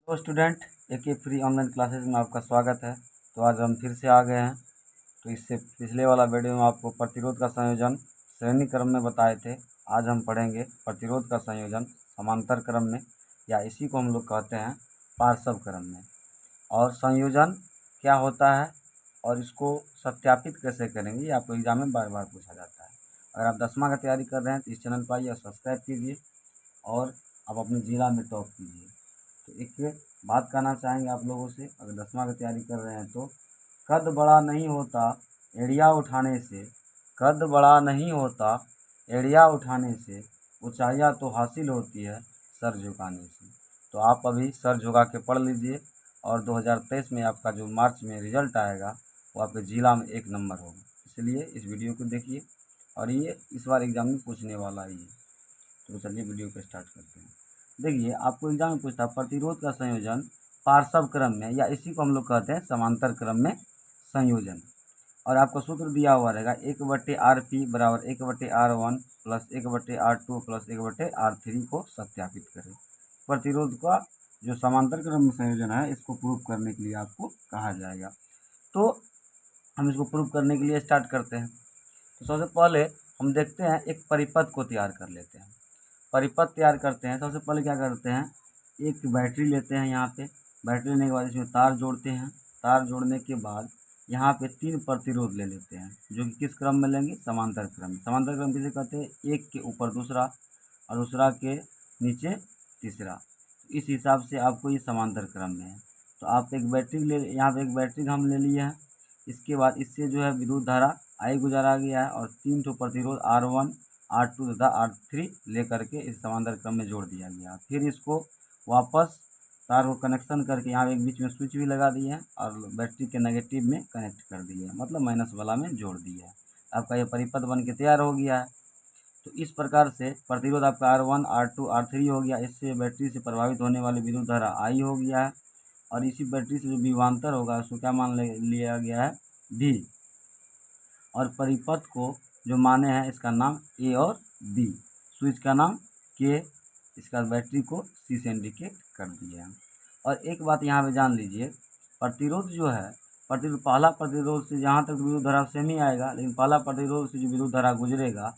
तो स्टूडेंट एक free online classes में आपका स्वागत है। तो आज हम फिर से आ गए हैं। तो इससे पिछले वाला वीडियो में आपको प्रतिरोध का संयोजन श्रेणी क्रम में बताए थे। आज हम पढ़ेंगे प्रतिरोध का संयोजन समांतर क्रम में, या इसी को हम लोग कहते हैं पार्श्व क्रम में। और संयोजन क्या होता है और इसको सत्यापित कैसे करेंगे, ये आपको एग्जाम में बार बार पूछा जाता है। अगर आप 10वीं का तैयारी कर रहे हैं तो इस चैनल पर आइए और सब्सक्राइब कीजिए और आप अपने ज़िला में टॉप कीजिए। तो एक बात कहना चाहेंगे आप लोगों से, अगर 10वीं की तैयारी कर रहे हैं तो कद बड़ा नहीं होता एड़िया उठाने से, कद बड़ा नहीं होता एड़िया उठाने से, ऊंचाइयाँ तो हासिल होती है सर झुकाने से। तो आप अभी सर झुका के पढ़ लीजिए और 2023 में आपका जो मार्च में रिजल्ट आएगा वो आपके ज़िला में 1 नंबर होगा। इसलिए इस वीडियो को देखिए और ये इस बार एग्ज़ाम में पूछने वाला ही है। तो चलिए वीडियो को स्टार्ट करते हैं। देखिए, आपको एग्जाम में पूछता है प्रतिरोध का संयोजन पार्श्व क्रम में, या इसी को हम लोग कहते हैं समांतर क्रम में संयोजन। और आपको सूत्र दिया हुआ रहेगा 1/RP बराबर 1/R1 plus 1/R2 plus 1/R3 को सत्यापित करें। प्रतिरोध का जो समांतर क्रम में संयोजन है इसको प्रूव करने के लिए आपको कहा जाएगा। तो हम इसको प्रूव करने के लिए स्टार्ट करते हैं। तो सबसे पहले हम देखते हैं एक परिपथ को तैयार कर लेते हैं। परिपथ तैयार करते हैं। सबसे पहले क्या करते हैं, एक बैटरी लेते हैं। यहाँ पे बैटरी लेने के बाद इसमें तार जोड़ते हैं। तार जोड़ने के बाद यहाँ पे 3 प्रतिरोध ले लेते हैं, जो कि किस क्रम में लेंगे, समांतर क्रम में। समांतर क्रम किसे कहते हैं, एक के ऊपर दूसरा और दूसरा के नीचे तीसरा। इस हिसाब से आपको ये समांतर क्रम में है। तो आप एक बैटरी ले, यहाँ पे एक बैटरी हम ले लिए हैं। इसके बाद इससे जो है विद्युत धारा आई गुजारा गया है और 3 ठो प्रतिरोध R1 R2 तथा R3 लेकर के इस समांतर क्रम में जोड़ दिया गया। फिर इसको वापस तार को कनेक्शन करके यहाँ एक बीच में स्विच भी लगा दिए हैं और बैटरी के नेगेटिव में कनेक्ट कर दिए हैं, मतलब माइनस वाला में जोड़ दिया है। आपका ये परिपथ बन के तैयार हो गया है। तो इस प्रकार से प्रतिरोध आपका R1 R2 R3 हो गया। इससे बैटरी से प्रभावित होने वाली विद्युत धारा I हो गया है और इसी बैटरी से जो विभवांतर होगा उसको क्या मान लिया गया है, V। और परिपथ को जो माने हैं इसका नाम A और B, स्विच का नाम K, इसका बैटरी को C से इंडिकेट कर दिया है। और एक बात यहाँ पे जान लीजिए, प्रतिरोध जो है, प्रतिरोध पहला प्रतिरोध से जहाँ तक विद्युत धारा सेम ही आएगा, लेकिन पहला प्रतिरोध से जो विद्युत धारा गुजरेगा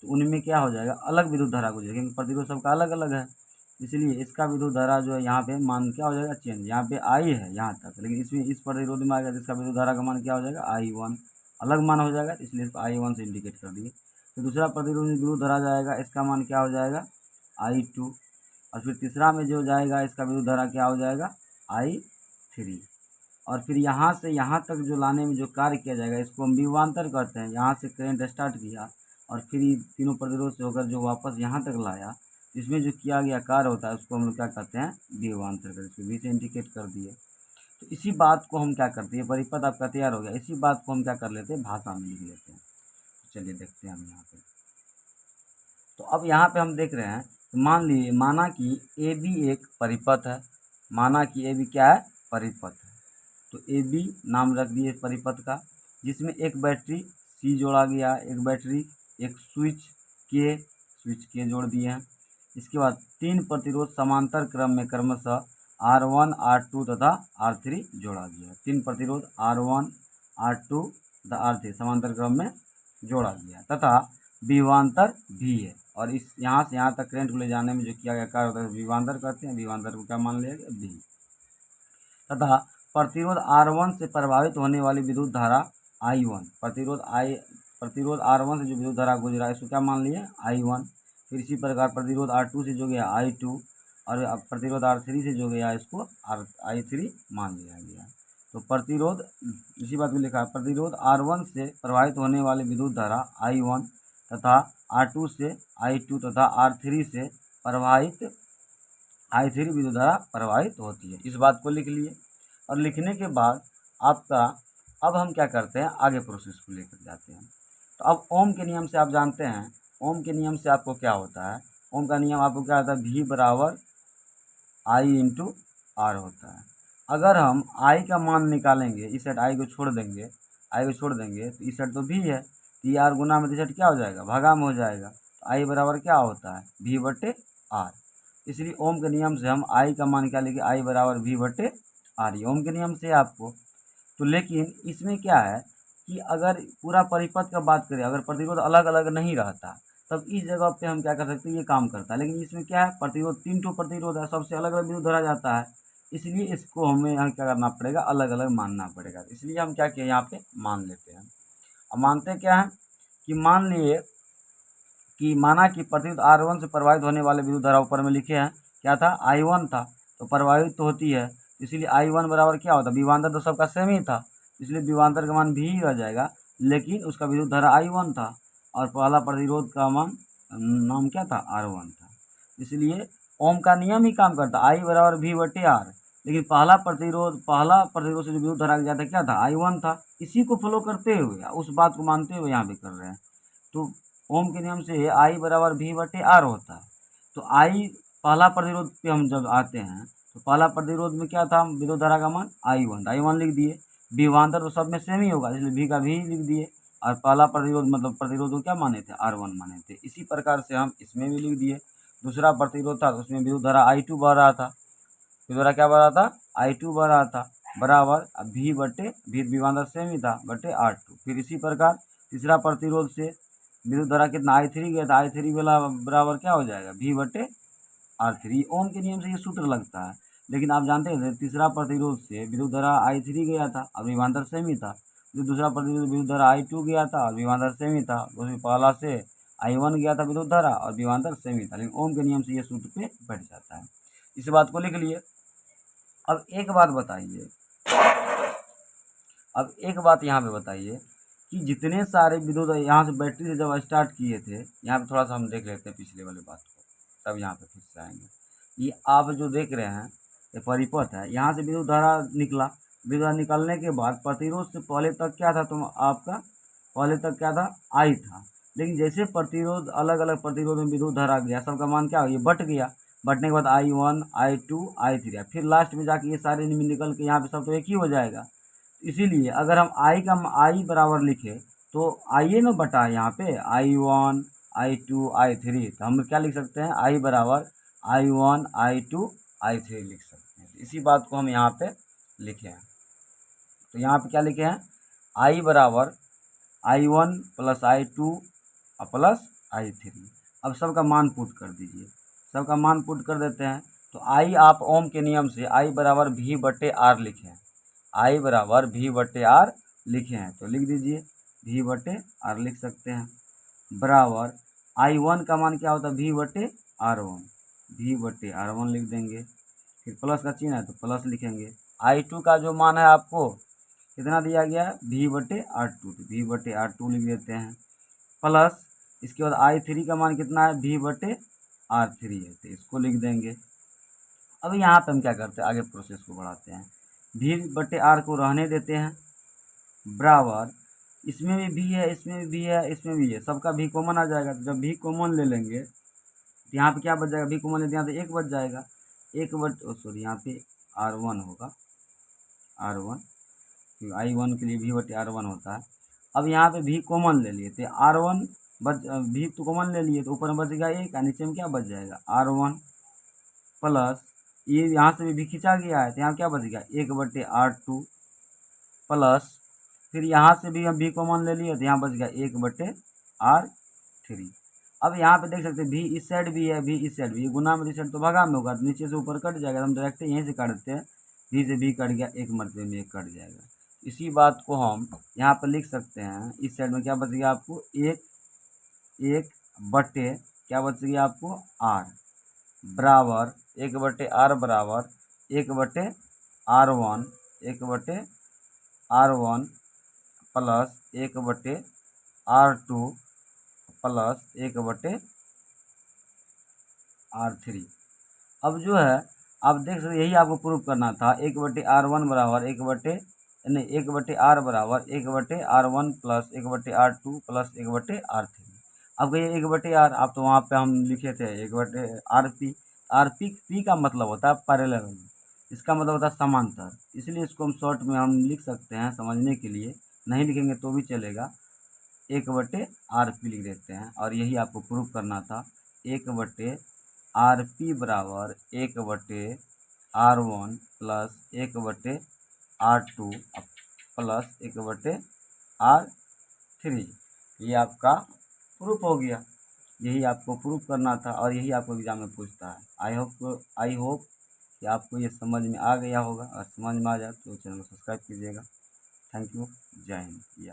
तो उनमें क्या हो जाएगा, अलग विद्युत धारा गुजरेगी, क्योंकि प्रतिरोध सबका अलग अलग है। इसलिए इसका विद्युत धारा जो है यहाँ पे मान क्या हो जाएगा, चेंज। यहाँ पे I है यहाँ तक, लेकिन इसमें इस प्रतिरोध में आएगा जिसका विद्युत धारा का मान क्या हो जाएगा, I1 अलग मान हो जाएगा, इसलिए इसको I1 से इंडिकेट कर दिए। तो दूसरा प्रतिरोध में विद्युत धारा जाएगा, इसका मान क्या हो जाएगा, I2। और फिर तीसरा में जो जाएगा इसका विद्युत धारा क्या हो जाएगा, I3। और फिर यहाँ से यहाँ तक जो लाने में जो कार्य किया जाएगा इसको हम विभवांतर कहते हैं। यहाँ से करंट स्टार्ट किया और फिर ये तीनों प्रतिरोध से होकर जो वापस यहाँ तक लाया, इसमें जो किया गया कार्य होता है उसको हम लोग क्या कहते हैं, विभवांतर करते हैं। इसको V से इंडिकेट कर दिए। तो इसी बात को हम क्या करते हैं, परिपथ आपका तैयार हो गया, इसी बात को हम क्या कर लेते हैं, भाषा में लिख लेते हैं। तो चलिए देखते हैं हम यहाँ पे। तो अब यहाँ पे हम देख रहे हैं, मान लीजिए, माना कि AB एक परिपथ है। माना कि AB क्या है, परिपथ है। तो AB नाम रख दिए परिपथ का, जिसमें एक बैटरी C जोड़ा गया, एक बैटरी, एक स्विच K जोड़ दिए हैं। इसके बाद 3 प्रतिरोध समांतर क्रम में क्रमशः R1 R2 तथा R3 जोड़ा गया। 3 प्रतिरोध R1 R2 तथा R3 समांतर क्रम में जोड़ा गया तथा विभवांतर V है। और इस यहाँ से यहाँ तक करंट को ले जाने में जो किया गया कार्य होता है विभवांतर कहते हैं। विभवांतर को क्या मान लिया गया, V। तथा प्रतिरोध R1 से प्रभावित होने वाली विद्युत धारा I1, प्रतिरोध R1 से जो विद्युत धारा गुजरा इसको क्या मान लिए, I1। फिर इसी प्रकार प्रतिरोध R2 से जो गया I2 और प्रतिरोध R3 से जो गया इसको I3 मान लिया गया। तो प्रतिरोध, इसी बात को लिखा है, प्रतिरोध R1 से प्रभावित होने वाली विद्युत धारा I1 तथा R2 से I2 तथा R3 से प्रभावित I3 विद्युत धारा प्रवाहित होती है। इस बात को लिख लिए। और लिखने के बाद आपका, अब हम क्या करते हैं, आगे प्रोसेस को लेकर जाते हैं। तो अब ओम के नियम से आप जानते हैं, ओम के नियम से आपको क्या होता है, ओम का नियम आपको क्या होता है, V बराबर I इंटू R होता है। अगर हम I का मान निकालेंगे, इस साइड I को छोड़ देंगे, तो इस साइड तो V है, तो ये R गुना में इस साइड क्या हो जाएगा, भागा में हो जाएगा। तो I बराबर क्या होता है, V/R। इसलिए ओम के नियम से हम आई का मान क्या लिखे, आई बराबर वी बटे आर, ये ओम के नियम से है आपको। तो लेकिन इसमें क्या है कि अगर पूरा परिपथ का बात करें, अगर प्रतिरोध अलग अलग नहीं रहता तब इस जगह पे हम क्या कर सकते हैं, ये काम करता है। लेकिन इसमें क्या है, प्रतिरोध 3 ठो प्रतिरोध है, सबसे अलग अलग विद्युत धरा जाता है, इसलिए इसको हमें यहाँ क्या करना पड़ेगा, अलग अलग मानना पड़ेगा। इसलिए हम क्या किए, यहाँ पे मान लेते हैं। अब मानते क्या है कि मान लिए कि माना कि प्रतिरोध R1 से प्रवाहित होने वाले विद्युत धारा ऊपर में लिखे हैं, क्या था, I1 था, तो प्रवाहित तो होती है, इसलिए I1 बराबर क्या होता है, विभवांतर तो सबका सेम ही था, इसलिए विभवांतर का मान भी ही रह जाएगा, लेकिन उसका विद्युत धारा I1 था और पहला प्रतिरोध का मान नाम क्या था, R1 था। इसलिए ओम का नियम ही काम करता, I बराबर V बटे आर, लेकिन पहला प्रतिरोध से जो विद्युत धारा गया था क्या था, I1 था। इसी को फॉलो करते हुए, उस बात को मानते हुए यहाँ पे कर रहे हैं। तो ओम के नियम से आई बराबर वी बटे आर होता है। तो आई पहला प्रतिरोध पे हम जब आते हैं तो पहला प्रतिरोध में क्या था, विद्युत धारा का मान I1 लिख दिए, विभवांतर तो सब में सेम ही होगा, इसलिए वी का भी लिख दिए, और पहला प्रतिरोध मतलब प्रतिरोध को क्या माने थे, R1 माने थे। इसी प्रकार से हम इसमें भी लिख दिए। दूसरा प्रतिरोध था तो उसमें विद्युत धारा I2 बह रहा था, विद्युत धारा क्या बह रहा था, I2 बह रहा था, बराबर वी बटे वी विभवांतर सेम ही था बटे R2। फिर इसी प्रकार तीसरा प्रतिरोध से विद्युत धारा कितना I3 गया था, I3 वाला बराबर क्या हो जाएगा, V बटे R3। ओम के नियम से ये सूत्र लगता है, लेकिन आप जानते हैं तीसरा प्रतिरोध से विद्युत धारा I3 गया था और विभवांतर सेम ही था, जो दूसरा प्रतिरोध विद्युत धारा I2 गया था और विभवांतर सेम ही था, उसमें पहला से I1 गया था विद्युत धारा और विभवांतर सेम ही था, लेकिन ओम के नियम से ये सूत्र पे बैठ जाता है। इस बात को लिख लिए। अब एक बात बताइए, अब एक बात यहाँ पे बताइए कि जितने सारे विद्युत यहाँ से बैटरी से जब स्टार्ट किए थे, यहाँ पे थोड़ा सा हम देख लेते हैं पिछले वाले बात को, तब यहाँ पे फिर से आएंगे। ये आप जो देख रहे हैं ये परिपथ है, यहाँ से विद्युत धारा निकला, विद्युत धारा निकलने के बाद प्रतिरोध से पहले तक क्या था, तुम आपका पहले तक क्या था, आई था, लेकिन जैसे प्रतिरोध अलग अलग प्रतिरोध में विद्युत धारा गया, सबका मान क्या हो, ये बट गया, बटने के बाद I1 I2 I3, फिर लास्ट में जाके ये सारे निकल के यहाँ पे सब तो एक ही हो जाएगा। इसीलिए अगर हम आई बराबर लिखे तो आइए ना बटा यहाँ पे I1 I2 I3, तो हम क्या लिख सकते हैं, आई बराबर I1 I2 I3 लिख सकते हैं। इसी बात को हम यहाँ पे लिखे हैं। तो यहाँ पे क्या लिखे हैं, आई बराबर I1 plus I2 plus I3। अब सबका मान पुट कर दीजिए, सबका मान पुट कर देते हैं। तो आई आप ओम के नियम से आई बराबर V बटे आर लिखे हैं, आई बराबर V बटे आर लिखे हैं, तो लिख दीजिए V बटे आर लिख सकते हैं, बराबर I1 का मान क्या होता है, V बटे R1, V बटे R1 लिख देंगे, फिर प्लस का चिन्ह है तो प्लस लिखेंगे। I2 का जो मान है आपको कितना दिया गया है, V बटे R2, तो V बटे R2 लिख देते हैं, प्लस इसके बाद I3 का मान कितना है, V बटे R3 है, तो इसको लिख देंगे। अब यहाँ पे हम क्या करते हैं, आगे प्रोसेस को बढ़ाते हैं, V बटे आर को रहने देते हैं, बराबर इसमें भी V है, इसमें भी V है, इसमें भी है, सबका V कॉमन आ जाएगा। तो जब V कॉमन ले लेंगे तो यहाँ पे क्या बच जाएगा, V कॉमन लेते हैं तो एक बच जाएगा, एक बट सॉरी यहाँ पे R1 होगा, R1 I1 के लिए V बटे R1 होता है। अब यहाँ पे V कॉमन ले लिए तो R1 बच, V तो कॉमन ले लिए तो ऊपर में बच गया एक, नीचे में क्या बच जाएगा, R1 प्लस ये यहाँ से भी खींचा गया है तो यहाँ क्या बच गया, एक बटे R2 प्लस फिर यहाँ से भी हम V कॉमन ले लिए तो यहाँ बच गया एक बटे R3। अब यहाँ पे देख सकते हैं V इस साइड भी है, V इस साइड भी, गुना में इस साइड तो भगा में होगा तो नीचे से ऊपर कट जाएगा, हम डायरेक्ट यहीं से काटते हैं, V से V कट गया, एक मरतबे में एक कट जाएगा। इसी बात को हम यहाँ पर लिख सकते हैं, इस साइड में क्या बच गया आपको, एक बटे क्या बच गया आपको R, बराबर एक बटे आर बराबर एक बटे R1, एक बटे R1 प्लस एक बटे R2 प्लस एक बटे R3। अब जो है आप देख सकते यही आपको प्रूव करना था, एक बटे R1 बराबर एक बटे नहीं एक बटे आर बराबर एक बटे R1 प्लस एक बटे R2 प्लस एक बटे R3। अब कहिए एक बटे आर, आप तो वहाँ पे हम लिखे थे एक बटे RP P का मतलब होता है पैरेलल, इसका मतलब होता है समांतर, इसलिए इसको हम शॉर्ट में हम लिख सकते हैं समझने के लिए, नहीं लिखेंगे तो भी चलेगा, एक बटे RP लिख देते हैं। और यही आपको प्रूव करना था, एक बटे आर पी बराबर 1/R1 plus 1/R2 plus 1/R3। ये आपका प्रूफ हो गया। यही आपको प्रूफ करना था और यही आपको एग्जाम में पूछता है। आई होप कि आपको ये समझ में आ गया होगा। अगर समझ में आ जाए तो चैनल को सब्सक्राइब कीजिएगा। Thank you. जय हिंद।